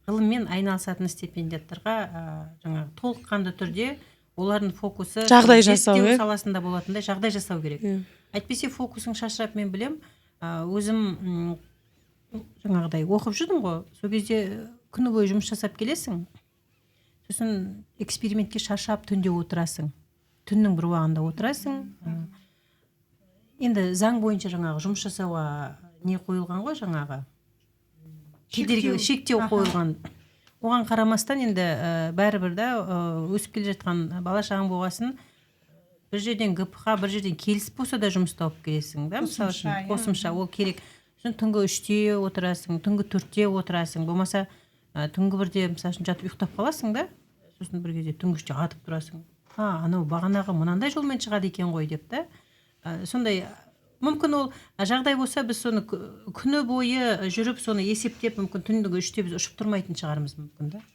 ғылыммен айналысатын стипендиаттарға жаңағы толыққанды түрде олардың фокусы жағдай жасау, зерттеу саласында болатындай жағдай жасау керек. Әйтпесе фокусың шашырап, мен білем, өзім жаңағыдай оқып жүрдім ғой, сол кезде күні бойы жұмыс жасап келесің, сосын экспериментке шаршап түнде отырасың, түннің бір уағында отырасың. Енді заң бойынша жаңағы жұмыс жасауға не қойылған ғой, жаңағы кедергі, шектеу қойылған. Оған қарамастан енді бәрібір да өсіп келе жатқан бала шағаң болғасын, бір жерден ГПХ, бір жерден келісіп болса да жұмыс тауып келесің, да, мысалы үшін қосымша ол керек. Сосын түнгі 3-те отырасың, түнгі 4-те отырасың, болмаса түнгі 1-де мысалы үшін жатып ұйықтап қаласың да, сосын бір кезде түнгі 3-те атып тұрасың. Анау бағанағы мынандай жолмен шығады екен ғой деп, та. Сондай мүмкін ол жағдай болса, біз соны күні бойы жүріп, соны есептеп, мүмкін түнгі 3-те біз ұшып тұрмайтын шығармыз мүмкін, да.